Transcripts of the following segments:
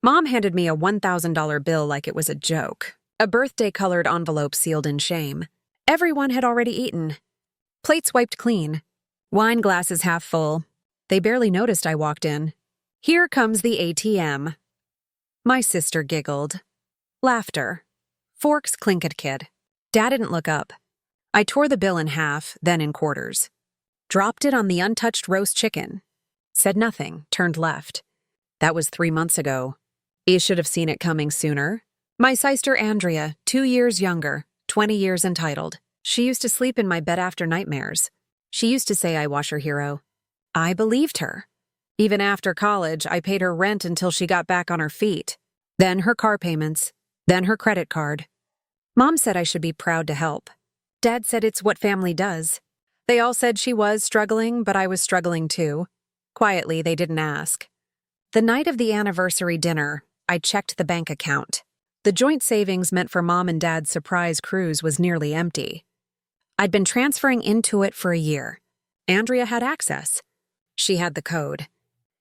Mom handed me a $1,000 bill like it was a joke. A birthday-colored envelope sealed in shame. Everyone had already eaten. Plates wiped clean. Wine glasses half full. They barely noticed I walked in. Here comes the ATM. My sister giggled. Laughter. Forks clinked kid. Dad didn't look up. I tore the bill in half, then in quarters. Dropped it on the untouched roast chicken. Said nothing, turned left. That was 3 months ago. You should have seen it coming sooner. My sister Andrea, 2 years younger, 20 years entitled. She used to sleep in my bed after nightmares. She used to say I was her hero. I believed her. Even after college, I paid her rent until she got back on her feet. Then her car payments. Then her credit card. Mom said I should be proud to help. Dad said it's what family does. They all said she was struggling, but I was struggling too. Quietly, they didn't ask. The night of the anniversary dinner, I checked the bank account. The joint savings meant for Mom and Dad's surprise cruise was nearly empty. I'd been transferring into it for a year. Andrea had access. She had the code.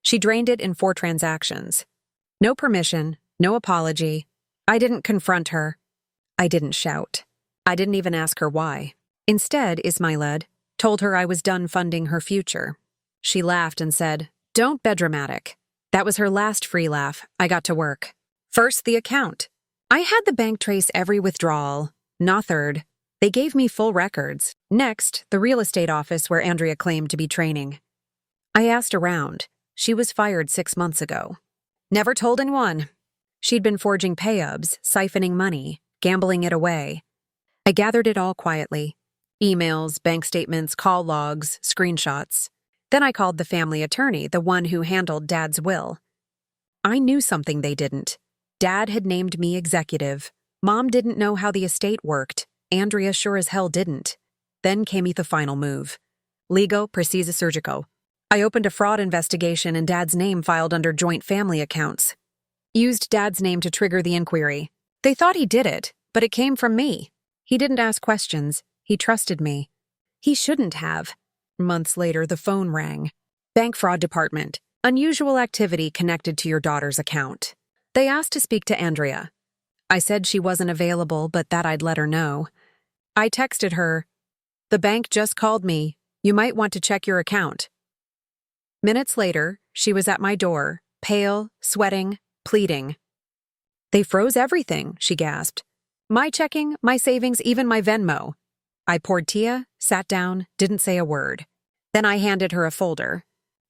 She drained it in 4 transactions. No permission, no apology. I didn't confront her. I didn't shout. I didn't even ask her why. Instead, Ismailed told her I was done funding her future. She laughed and said, "Don't be dramatic." That was her last free laugh. I got to work. First, the account. I had the bank trace every withdrawal. Nothing. They gave me full records. Next, the real estate office where Andrea claimed to be training. I asked around. She was fired 6 months ago. Never told anyone. She'd been forging pay-ubs, siphoning money, gambling it away. I gathered it all quietly. Emails, bank statements, call logs, screenshots. Then I called the family attorney, the one who handled Dad's will. I knew something they didn't. Dad had named me executive. Mom didn't know how the estate worked. Andrea sure as hell didn't. Then came the final move. Ligo Precisa Surgico. I opened a fraud investigation and Dad's name filed under joint family accounts. Used Dad's name to trigger the inquiry. They thought he did it, but it came from me. He didn't ask questions. He trusted me. He shouldn't have. Months later, the phone rang. Bank fraud department. Unusual activity connected to your daughter's account. They asked to speak to Andrea. I said she wasn't available, but that I'd let her know. I texted her, "The bank just called me. You might want to check your account." Minutes later, she was at my door, pale, sweating, pleading. "They froze everything," she gasped. "My checking, my savings, even my Venmo." I poured tea, sat down, didn't say a word. Then I handed her a folder.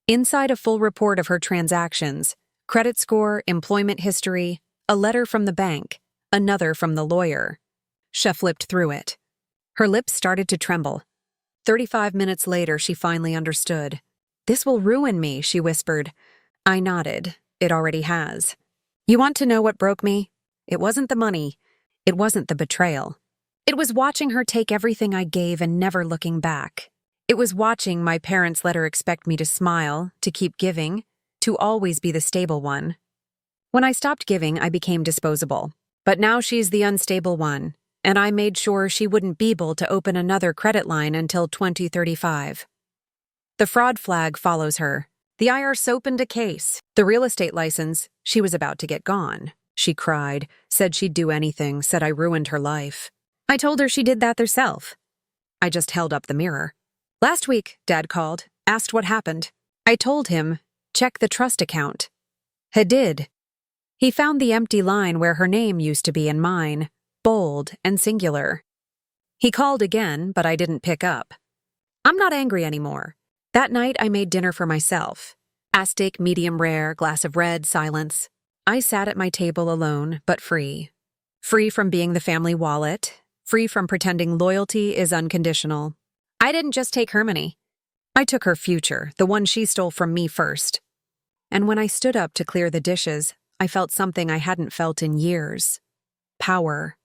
Inside a full report of her transactions, credit score, employment history, a letter from the bank, another from the lawyer. She flipped through it. Her lips started to tremble. 35 minutes later, she finally understood. "This will ruin me," she whispered. I nodded. It already has. You want to know what broke me? It wasn't the money. It wasn't the betrayal. It was watching her take everything I gave and never looking back. It was watching my parents let her expect me to smile, to keep giving, to always be the stable one. When I stopped giving, I became disposable. But now she's the unstable one, and I made sure she wouldn't be able to open another credit line until 2035. The fraud flag follows her. The IRS opened a case. The real estate license, she was about to get gone. She cried, said she'd do anything, said I ruined her life. I told her she did that herself. I just held up the mirror. Last week, Dad called, asked what happened. I told him, check the trust account. He did. He found the empty line where her name used to be and mine, bold and singular. He called again, but I didn't pick up. I'm not angry anymore. That night, I made dinner for myself. Aztec, medium rare, glass of red, silence. I sat at my table alone, but free. Free from being the family wallet. Free from pretending loyalty is unconditional. I didn't just take her money. I took her future, the one she stole from me first. And when I stood up to clear the dishes, I felt something I hadn't felt in years. Power.